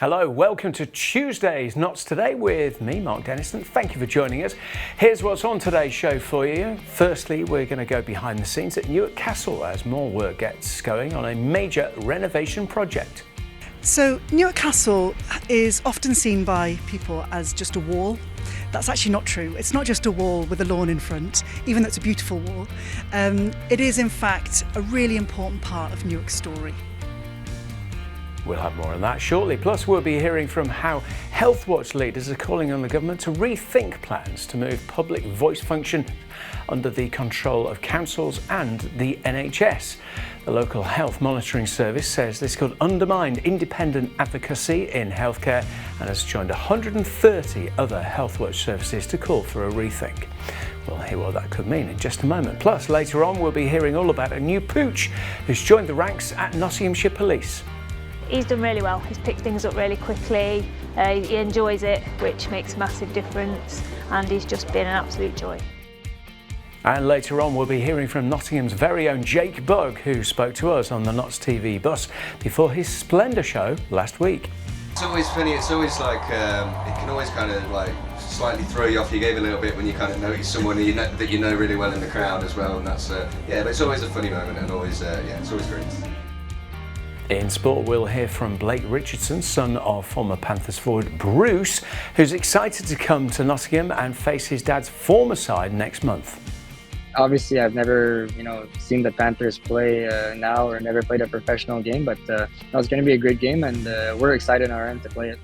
Hello, welcome to Tuesday's Knots Today with me, Mark Dennison. Thank you for joining us. Here's what's on today's show for you. Firstly, we're going to go behind the scenes at Newark Castle as more work gets going on a major renovation project. So Newark Castle is often seen by people as just a wall. That's actually not true. It's not just a wall with a lawn in front, even though it's a beautiful wall. It is in fact a really important part of Newark's story. We'll have more on that shortly. Plus, we'll be hearing from how Health Watch leaders are calling on the government to rethink plans to move public voice function under the control of councils and the NHS. The local health monitoring service says this could undermine independent advocacy in healthcare and has joined 130 other Health Watch services to call for a rethink. We'll hear what that could mean in just a moment. Plus, later on, we'll be hearing all about a new pooch who's joined the ranks at Nottinghamshire Police. He's done really well. He's picked things up really quickly. He enjoys it, which makes a massive difference, and he's just been an absolute joy. And later on, we'll be hearing from Nottingham's very own Jake Bugg, who spoke to us on the Notts TV bus before his Splendour show last week. It's always funny. It's always like it can always kind of like slightly throw you off your game a little bit when you kind of notice someone that you know really well in the crowd as well, and that's yeah. But it's always a funny moment, and always it's always great. In sport, we'll hear from Blake Richardson, son of former Panthers forward Bruce, who's excited to come to Nottingham and face his dad's former side next month. Obviously, I've never, seen the Panthers play now or never played a professional game, but it's going to be a great game, and we're excited on our end to play it.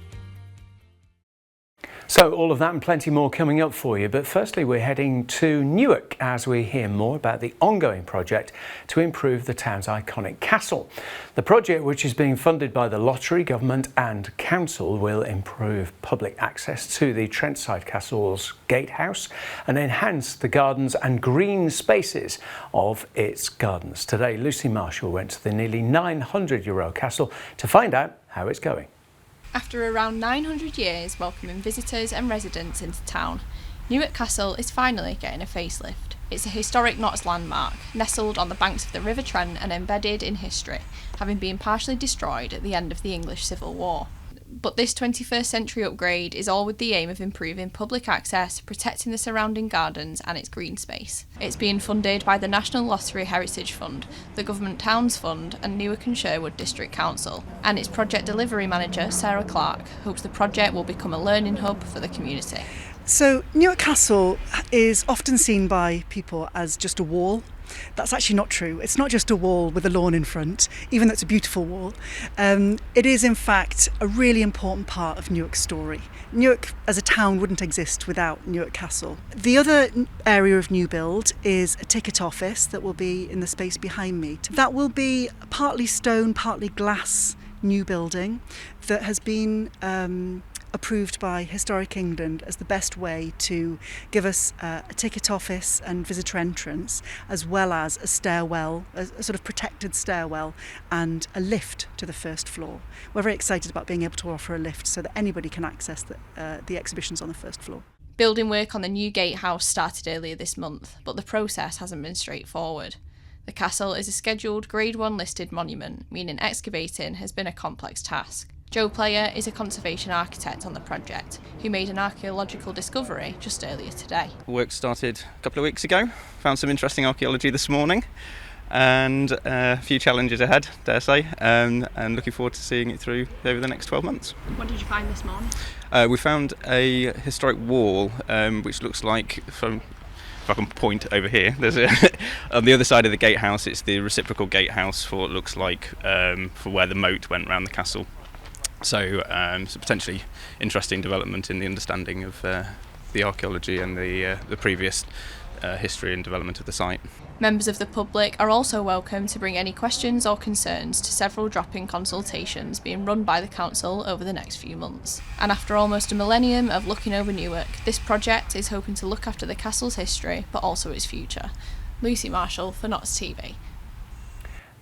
So all of that and plenty more coming up for you. But firstly, we're heading to Newark as we hear more about the ongoing project to improve the town's iconic castle. The project, which is being funded by the lottery, government and council, will improve public access to the Trentside Castle's gatehouse and enhance the gardens and green spaces of its gardens. Today, Lucy Marshall went to the nearly 900-year-old castle to find out how it's going. After around 900 years welcoming visitors and residents into town, Newark Castle is finally getting a facelift. It's a historic Notts landmark, nestled on the banks of the River Trent and embedded in history, having been partially destroyed at the end of the English Civil War. But this 21st century upgrade is all with the aim of improving public access, protecting the surrounding gardens and its green space. It's being funded by the National Lottery Heritage Fund, the Government Towns Fund and Newark and Sherwood District Council. And its project delivery manager, Sarah Clark, hopes the project will become a learning hub for the community. So Newark Castle is often seen by people as just a wall. That's actually not true. It's not just a wall with a lawn in front, even though it's a beautiful wall. It is in fact a really important part of Newark's story. Newark as a town wouldn't exist without Newark Castle. The other area of new build is a ticket office that will be in the space behind me. That will be partly stone, partly glass new building that has been approved by Historic England as the best way to give us a ticket office and visitor entrance, as well as a stairwell, a sort of protected stairwell, and a lift to the first floor. We're very excited about being able to offer a lift so that anybody can access the exhibitions on the first floor. Building work on the new gatehouse started earlier this month, but the process hasn't been straightforward. The castle is a scheduled Grade 1 listed monument, meaning excavating has been a complex task. Joe Player is a conservation architect on the project, who made an archaeological discovery just earlier today. Work started a couple of weeks ago, found some interesting archaeology this morning, and a few challenges ahead, dare say, and looking forward to seeing it through over the next 12 months. What did you find this morning? We found a historic wall, which looks like, if I can point over here, there's on the other side of the gatehouse, it's the reciprocal gatehouse for what looks like for where the moat went around the castle. So it's a potentially interesting development in the understanding of the archaeology and the previous history and development of the site. Members of the public are also welcome to bring any questions or concerns to several drop-in consultations being run by the council over the next few months. And after almost a millennium of looking over Newark, this project is hoping to look after the castle's history but also its future. Lucy Marshall for Notts TV.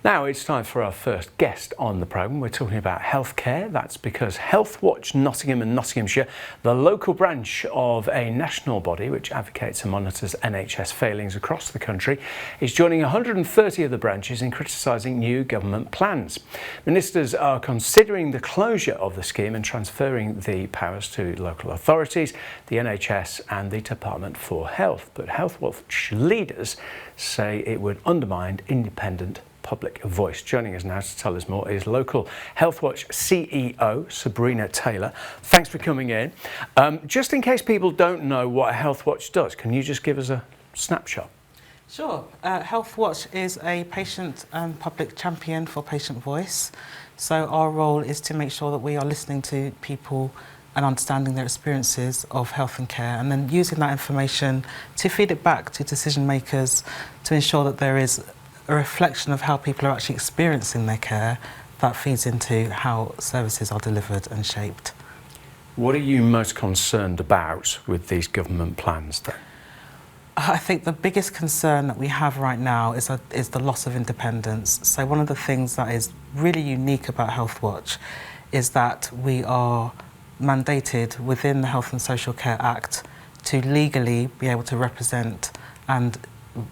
Now it's time for our first guest on the programme. We're talking about healthcare. That's because Health Watch Nottingham and Nottinghamshire, the local branch of a national body which advocates and monitors NHS failings across the country, is joining 130 of the branches in criticising new government plans. Ministers are considering the closure of the scheme and transferring the powers to local authorities, the NHS and the Department for Health. But Health Watch leaders say it would undermine independent public voice. Joining us now to tell us more is local Health Watch CEO Sabrina Taylor. Thanks for coming in. Just in case people don't know what Health Watch does, can you just give us a snapshot? Sure. Health Watch is a patient and public champion for patient voice. So our role is to make sure that we are listening to people and understanding their experiences of health and care, and then using that information to feed it back to decision makers to ensure that there is a reflection of how people are actually experiencing their care that feeds into how services are delivered and shaped. What are you most concerned about with these government plans then? I think the biggest concern that we have right now is the loss of independence. So one of the things that is really unique about Health Watch is that we are mandated within the Health and Social Care Act to legally be able to represent and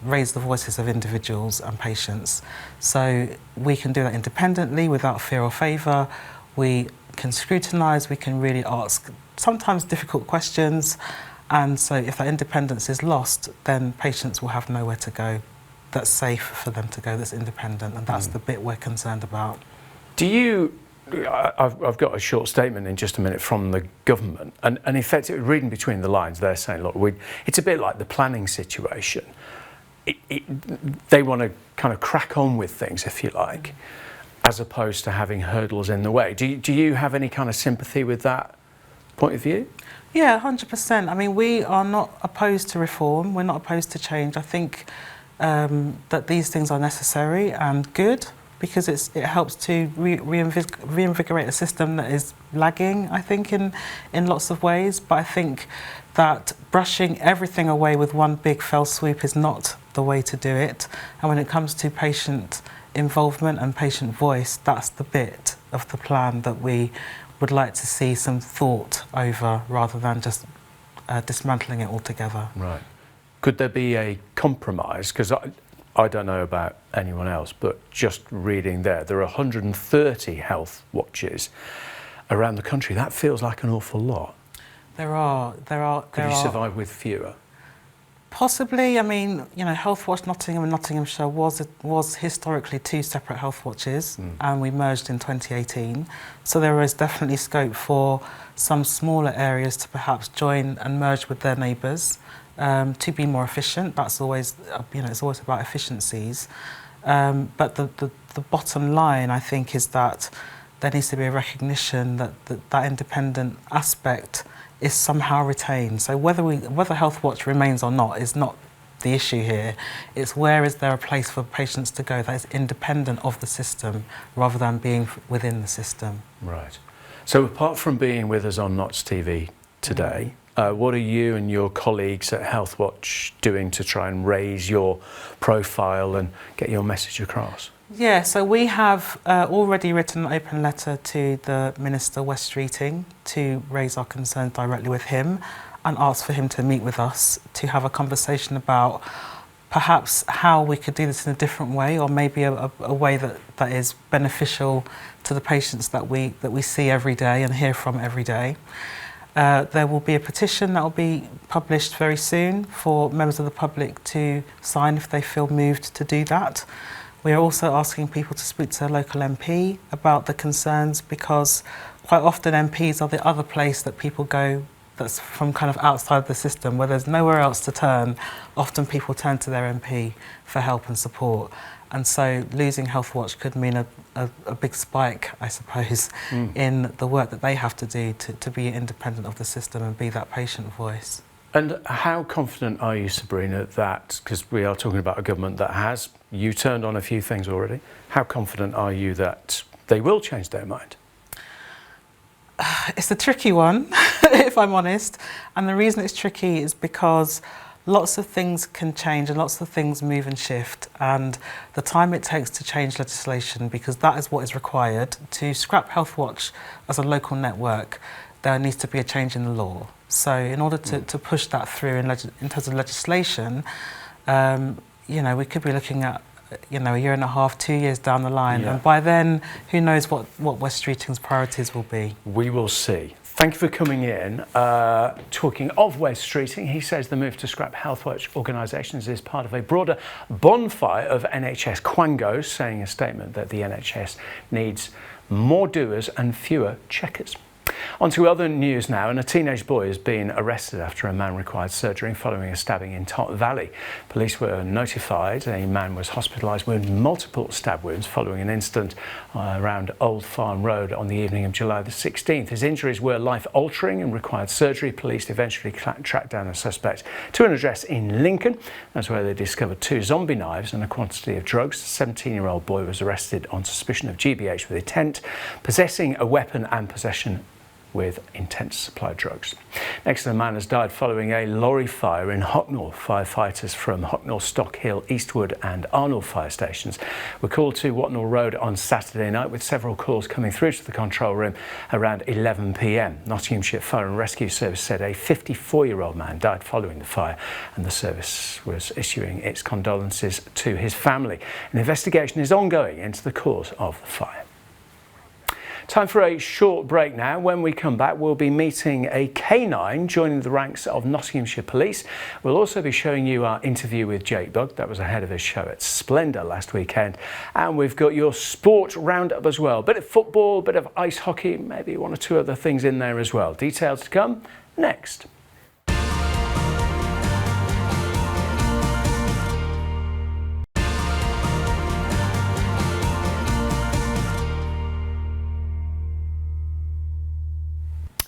raise the voices of individuals and patients. So we can do that independently without fear or favour. We can scrutinise, we can really ask sometimes difficult questions, and so if that independence is lost, then patients will have nowhere to go that's safe for them to go, that's independent, and that's the bit we're concerned about. Do you, I've got a short statement in just a minute from the government, and effectively reading between the lines, they're saying, look, it's a bit like the planning situation. They want to kind of crack on with things, if you like, as opposed to having hurdles in the way. Do you have any kind of sympathy with that point of view? Yeah, 100%. I mean, we are not opposed to reform. We're not opposed to change. I think that these things are necessary and good because it helps to reinvigorate a system that is lagging, I think, in lots of ways. But I think that brushing everything away with one big fell swoop is not the way to do it. And when it comes to patient involvement and patient voice, that's the bit of the plan that we would like to see some thought over rather than just dismantling it altogether. Right. Could there be a compromise? Because I don't know about anyone else, but just reading there are 130 health watches around the country. That feels like an awful lot. There are. Could you survive with fewer? Possibly. I mean, you know, Health Watch Nottingham and Nottinghamshire was historically two separate health watches, and we merged in 2018. So there is definitely scope for some smaller areas to perhaps join and merge with their neighbours to be more efficient. That's always, it's always about efficiencies. But the bottom line, I think, is that there needs to be a recognition that that independent aspect is somehow retained. So whether Health Watch remains or not is not the issue here. It's where is there a place for patients to go that is independent of the system rather than being within the system. Right. So apart from being with us on Notts TV today, what are you and your colleagues at Health Watch doing to try and raise your profile and get your message across? Yeah, so we have already written an open letter to the Minister West Streeting to raise our concerns directly with him and ask for him to meet with us to have a conversation about perhaps how we could do this in a different way, or maybe a way that is beneficial to the patients that we see every day and hear from every day. There will be a petition that will be published very soon for members of the public to sign if they feel moved to do that. We are also asking people to speak to their local MP about the concerns, because quite often MPs are the other place that people go that's from kind of outside the system, where there's nowhere else to turn. Often people turn to their MP for help and support. And so losing Health Watch could mean a big spike, I suppose, in the work that they have to do to be independent of the system and be that patient voice. And how confident are you, Sabrina, that, because we are talking about a government that has U-turned on a few things already, how confident are you that they will change their mind? It's a tricky one, if I'm honest. And the reason it's tricky is because lots of things can change and lots of things move and shift, and the time it takes to change legislation, because that is what is required to scrap Healthwatch as a local network, there needs to be a change in the law. So in order to push that through in terms of legislation, you know, we could be looking at, you know, a year and a half, 2 years down the line, and by then who knows what West Streeting's priorities will be. We will see. Thank you for coming in. Talking of West Streeting, he says the move to scrap Healthwatch organisations is part of a broader bonfire of NHS quangos, saying in a statement that the NHS needs more doers and fewer checkers. On to other news now, and a teenage boy has been arrested after a man required surgery following a stabbing in Tot Valley. Police were notified a man was hospitalised with multiple stab wounds following an incident around Old Farm Road on the evening of July the 16th. His injuries were life-altering and required surgery. Police eventually tracked down a suspect to an address in Lincoln. That's where they discovered 2 zombie knives and a quantity of drugs. The 17-year-old boy was arrested on suspicion of GBH with intent, possessing a weapon and possession with intent to supply drugs. Next, a man has died following a lorry fire in Hocknall. Firefighters from Hocknall, Stock Hill, Eastwood and Arnold fire stations were called to Watnall Road on Saturday night, with several calls coming through to the control room around 11 p.m. Nottinghamshire Fire and Rescue Service said a 54-year-old man died following the fire, and the service was issuing its condolences to his family. An investigation is ongoing into the cause of the fire. Time for a short break now. When we come back, we'll be meeting a canine joining the ranks of Nottinghamshire Police. We'll also be showing you our interview with Jake Bugg. That was ahead of his show at Splendour last weekend. And we've got your sport roundup as well. Bit of football, bit of ice hockey, maybe 1 or 2 other things in there as well. Details to come next.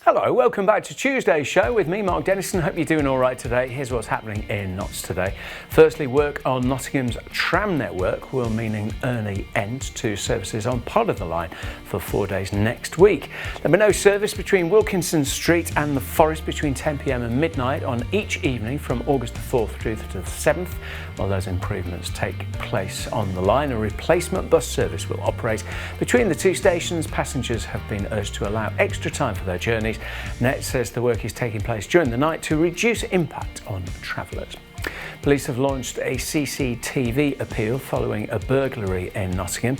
Hello, welcome back to Tuesday's show with me, Mark Dennison. Hope you're doing all right today. Here's what's happening in Notts today. Firstly, work on Nottingham's tram network will mean an early end to services on part of the line for 4 days next week. There'll be no service between Wilkinson Street and the Forest between 10 p.m. and midnight on each evening from August the 4th through to the 7th. While those improvements take place on the line, a replacement bus service will operate between the 2 stations. Passengers have been urged to allow extra time for their journeys. Net says the work is taking place during the night to reduce impact on travellers. Police have launched a CCTV appeal following a burglary in Nottingham.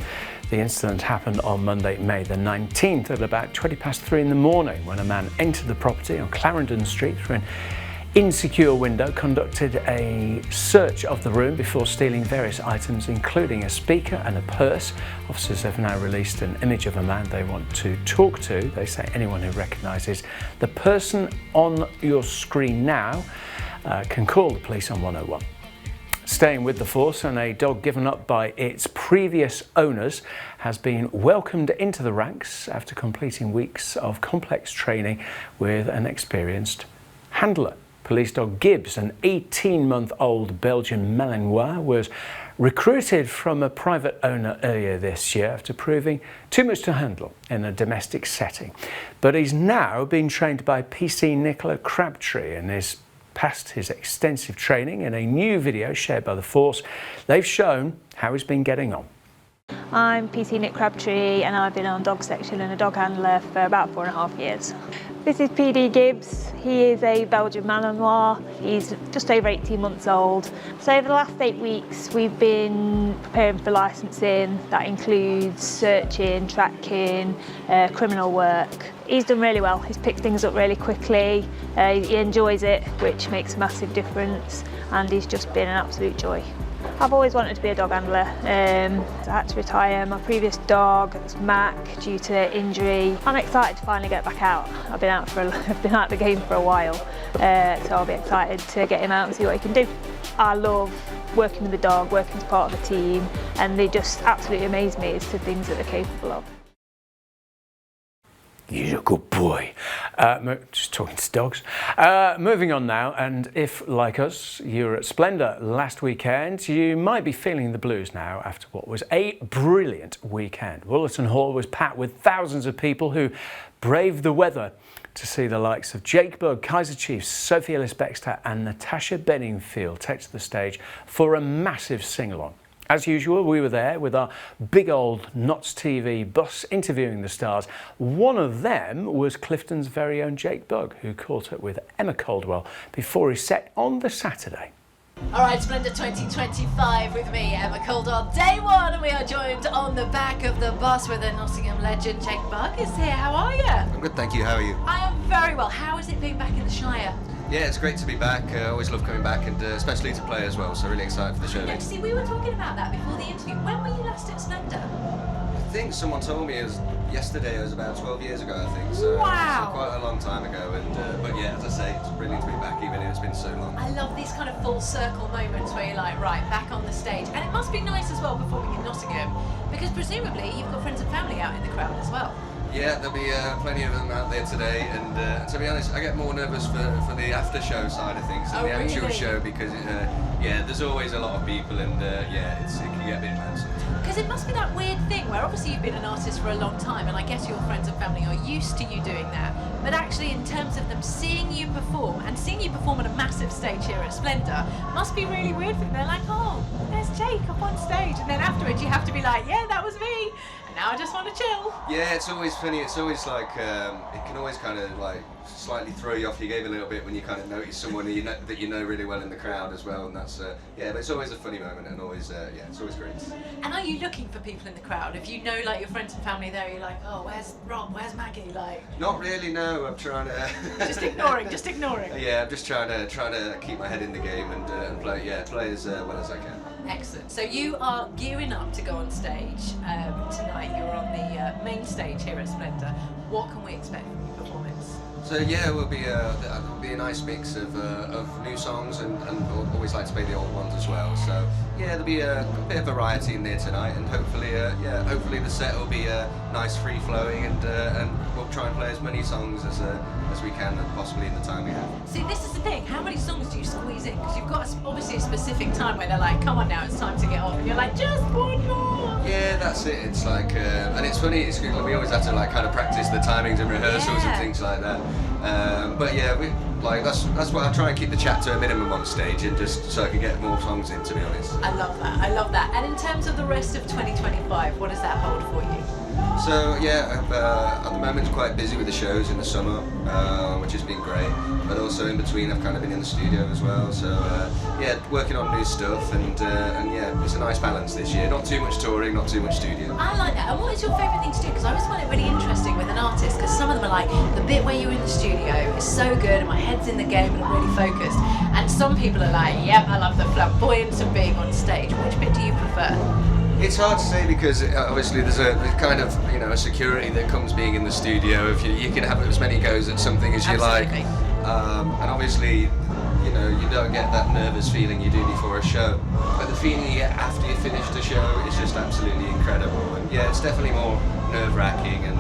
The incident happened on Monday, May the 19th at about 3:20 in the morning when a man entered the property on Clarendon Street through an insecure window, conducted a search of the room before stealing various items, including a speaker and a purse. Officers have now released an image of a man they want to talk to. They say anyone who recognises the person on your screen now can call the police on 101. Staying with the force, and a dog given up by its previous owners has been welcomed into the ranks after completing weeks of complex training with an experienced handler. Police dog Gibbs, an 18-month-old Belgian Malinois, was recruited from a private owner earlier this year after proving too much to handle in a domestic setting. But he's now been trained by PC Nicola Crabtree and is past his extensive training. In a new video shared by the force, they've shown how he's been getting on. I'm PC Nick Crabtree and I've been on dog section and a dog handler for about 4.5 years. This is PD Gibbs. He is a Belgian Malinois. He's just over 18 months old. So over the last 8 weeks we've been preparing for licensing. That includes searching, tracking, criminal work. He's done really well. He's picked things up really quickly. He enjoys it, which makes a massive difference, and he's just been an absolute joy. I've always wanted to be a dog handler. I had to retire my previous dog, Mac, due to injury. I'm excited to finally get back out. I've been out of the game for a while, so I'll be excited to get him out and see what he can do. I love working with the dog, working as part of a team, and they just absolutely amaze me as to things that they're capable of. You're a good boy. Just talking to dogs. Moving on now, and if, like us, you were at Splendour last weekend, you might be feeling the blues now after what was a brilliant weekend. Woollerton Hall was packed with thousands of people who braved the weather to see the likes of Jake Bugg, Kaiser Chiefs, Sophie Ellis-Bextor and Natasha Bedingfield take to the stage for a massive sing-along. As usual, we were there with our big old Notts TV bus interviewing the stars. One of them was Clifton's very own Jake Bugg, who caught up with Emma Caldwell before his set on the Saturday. All right, Splendor 2025 with me, Emma Caldwell, day one, and we are joined on the back of the bus with a Nottingham legend. Jake Bugg is here. How are you? I'm good, thank you. How are you? I am very well. How has it been back in the Shire? Yeah, it's great to be back. I always love coming back, and especially to play as well, so really excited for the show. Yeah, see, we were talking about that before the interview. When were you last at Splendor? I think someone told me it was yesterday. It was about 12 years ago, I think. So, wow. So quite a long time ago. And but yeah, as I say, it's brilliant to be back, even if it's been so long. I love these kind of full circle moments where you're like, right, back on the stage, and it must be nice as well performing in Nottingham, because presumably you've got friends and family out in the crowd as well. Yeah, there'll be plenty of them out there today, and to be honest, I get more nervous for the after show side of things than the actual really? show, because yeah, there's always a lot of people, and yeah, it can get a bit mad sometimes. Because it must be that weird thing where obviously you've been an artist for a long time, and I guess your friends and family are used to you doing that, but actually in terms of them seeing you perform, and seeing you perform on a massive stage here at Splendor, must be really weird for them. They're like, oh, there's Jake up on stage, and then afterwards you have to be like, yeah, that was me. Now I just want to chill. Yeah, it's always funny. It's always like it can always kind of like slightly throw you off your game a little bit when you kind of notice someone that you know really well in the crowd as well, and that's yeah. But it's always a funny moment, and always yeah, it's always great. And are you looking for people in the crowd? If you know like your friends and family there, you're like, oh, where's Rob? Where's Maggie? Like. Not really. No, I'm trying to. Just ignoring. Just ignoring. Yeah, I'm just trying to keep my head in the game and play as well as I can. Excellent. So you are gearing up to go on stage tonight. You're on the main stage here at Splendor. What can we expect from your performance? So yeah, it'll be a nice mix of new songs and always like to play the old ones as well. So yeah, there'll be a bit of variety in there tonight, and hopefully hopefully the set will be nice, free flowing, and we'll try and play as many songs as we can, possibly in the time we have. See, this is the thing. How many songs do you squeeze in? Because you've got obviously a specific time where they're like, come on now, it's time to get off, and you're like, just one more. Yeah, that's it. It's like, and it's funny. It's good. We always have to like kind of practice the timings and rehearsals and things like that. But yeah, that's why I try and keep the chat to a minimum on stage, and just so I can get more songs in. To be honest. I love that. I love that. And in terms of the rest of 2025, what does that hold for you? So yeah, at the moment quite busy with the shows in the summer, which has been great. But also in between, I've kind of been in the studio as well. So yeah, working on new stuff, and yeah, it's a nice balance this year. Not too much touring, not too much studio. I like that. And what is your favourite thing to do? Because I always find it really interesting with an artist, because some of them are like, the bit where you're in the studio is so good, and my head's in the game, and I'm really focused. And some people are like, yep, I love the flamboyance of being on stage. Which bit do you prefer? It's hard to say, because obviously there's a kind of a security that comes being in the studio. If you can have as many goes at something as you Absolutely. like, and obviously you don't get that nervous feeling you do before a show, but the feeling you get after you finish the show is just absolutely incredible. And yeah, it's definitely more nerve-wracking, and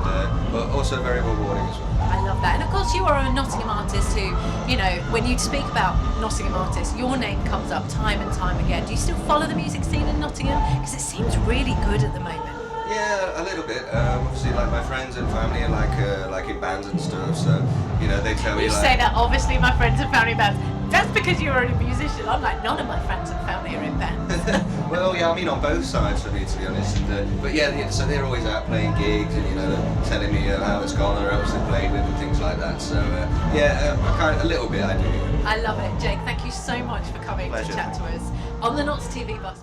but also very rewarding as well. I love that. And of course you are a Nottingham artist who, when you speak about Nottingham artists, your name comes up time and time again. Do you still follow the music scene in Nottingham? Because it seems really good at the moment. Yeah, a little bit. Obviously, like my friends and family are like in bands and stuff, so they tell me You say that, obviously my friends and family bands. That's because you're a musician. I'm like, none of my friends and family are in bands. Well, yeah, I mean on both sides for me, to be honest. But yeah, so they're always out playing gigs, and telling me how it's gone or else they played with and things like that. So yeah, a little bit I do. I love it, Jake. Thank you so much for coming Pleasure. to chat to us on the Notts TV bus.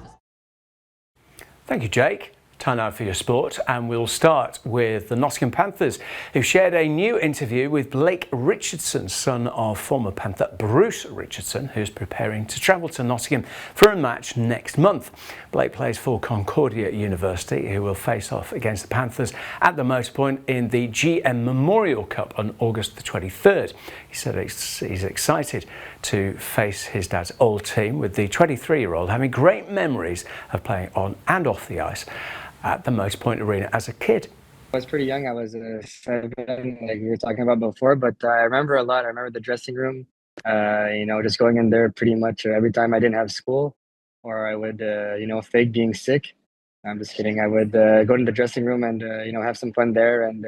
Thank you, Jake. Time now for your sport, and we'll start with the Nottingham Panthers, who shared a new interview with Blake Richardson, son of former Panther Bruce Richardson, who's preparing to travel to Nottingham for a match next month. Blake plays for Concordia University, who will face off against the Panthers at the Motorpoint in the GM Memorial Cup on August the 23rd. He said he's excited to face his dad's old team, with the 23-year-old having great memories of playing on and off the ice at the Motorpoint Arena as a kid. I was pretty young. I was 7, like we were talking about before, but I remember a lot. I remember the dressing room, just going in there pretty much every time I didn't have school, or I would, fake being sick. I'm just kidding. I would go to the dressing room and, have some fun there, and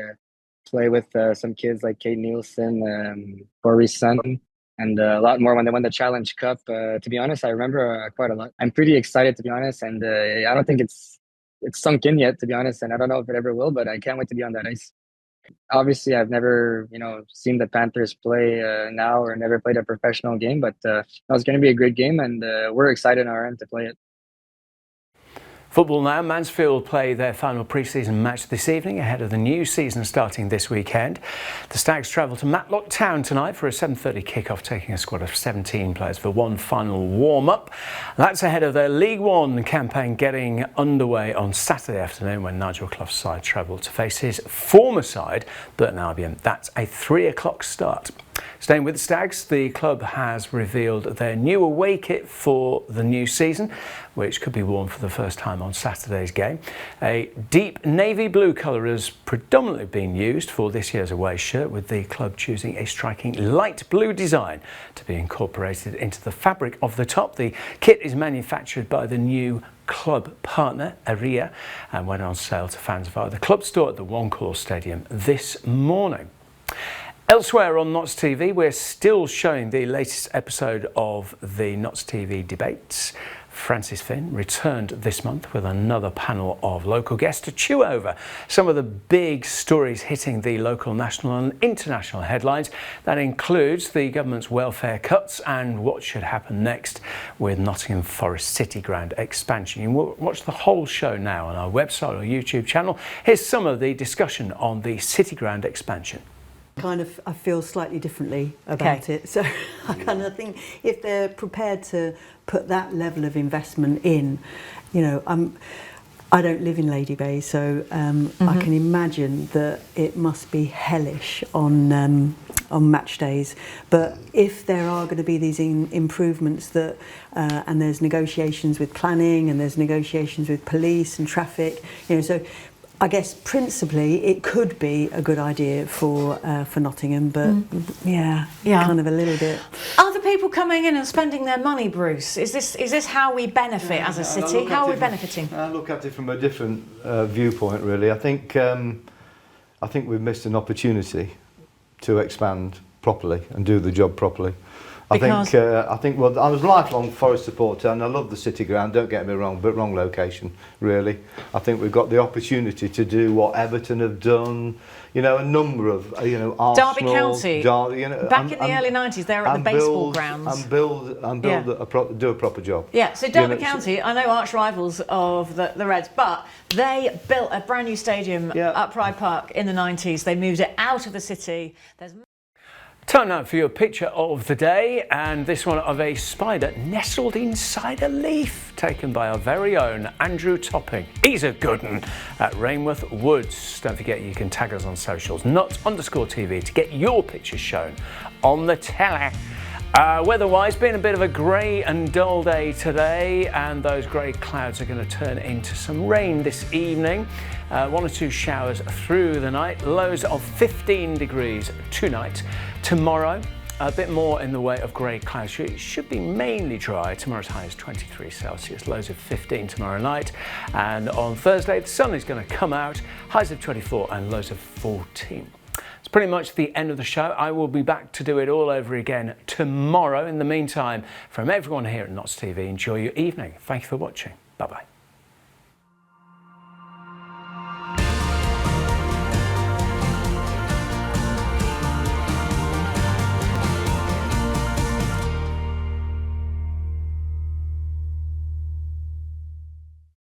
play with some kids like Kate Nielsen, Corey's son, and a lot more when they won the Challenge Cup. To be honest, I remember quite a lot. I'm pretty excited, to be honest, and I don't think it's sunk in yet, to be honest, and I don't know if it ever will, but I can't wait to be on that ice. Obviously, I've never, seen the Panthers play now or never played a professional game, but it's going to be a great game, and we're excited on our end to play it. Football now. Mansfield play their final pre-season match this evening ahead of the new season starting this weekend. The Stags travel to Matlock Town tonight for a 7:30 kick-off, taking a squad of 17 players for one final warm-up. That's ahead of their League One campaign getting underway on Saturday afternoon when Nigel Clough's side travel to face his former side, Burton Albion. That's a 3 o'clock start. Staying with the Stags, the club has revealed their new away kit for the new season, which could be worn for the first time on Saturday's game. A deep navy blue colour has predominantly been used for this year's away shirt, with the club choosing a striking light blue design to be incorporated into the fabric of the top. The kit is manufactured by the new club partner, Aria, and went on sale to fans via the club store at the One Call Stadium this morning. Elsewhere on Notts TV, we're still showing the latest episode of the Notts TV debates. Francis Finn returned this month with another panel of local guests to chew over some of the big stories hitting the local, national and international headlines. That includes the government's welfare cuts and what should happen next with Nottingham Forest City Ground expansion. You can watch the whole show now on our website or YouTube channel. Here's some of the discussion on the City Ground expansion. I feel slightly differently about it. So I kind of think if they're prepared to put that level of investment in, I don't live in Lady Bay, so I can imagine that it must be hellish on match days. But if there are going to be these improvements that, and there's negotiations with planning and there's negotiations with police and traffic, so I guess principally it could be a good idea for Nottingham, but yeah, kind of a little bit. Are the people coming in and spending their money, Bruce? Is this how we benefit as a city? How are we benefiting? I look at it from a different viewpoint, really. I think we've missed an opportunity to expand properly and do the job properly. I think well, I was a lifelong Forest supporter and I love the City Ground, don't get me wrong, but wrong location, really. I think we've got the opportunity to do what Everton have done, a number of, Arsenal, Derby County, back in the early 90s, they were at the baseball grounds. Do a proper job. Yeah, so Derby County, I know arch rivals of the Reds, but they built a brand new stadium at Pride Park in the 90s. They moved it out of the city. Time now for your picture of the day, and this one of a spider nestled inside a leaf, taken by our very own Andrew Topping. He's a good one at Rainworth Woods. Don't forget you can tag us on socials, Notts_TV, to get your pictures shown on the telly. Weather-wise, been a bit of a grey and dull day today, and those grey clouds are going to turn into some rain this evening. 1 or 2 showers through the night, lows of 15 degrees tonight. Tomorrow, a bit more in the way of grey clouds. It should be mainly dry. Tomorrow's high is 23 Celsius, lows of 15 tomorrow night. And on Thursday, the sun is going to come out, highs of 24 and lows of 14. It's pretty much the end of the show. I will be back to do it all over again tomorrow. In the meantime, from everyone here at Notts TV, enjoy your evening. Thank you for watching. Bye-bye.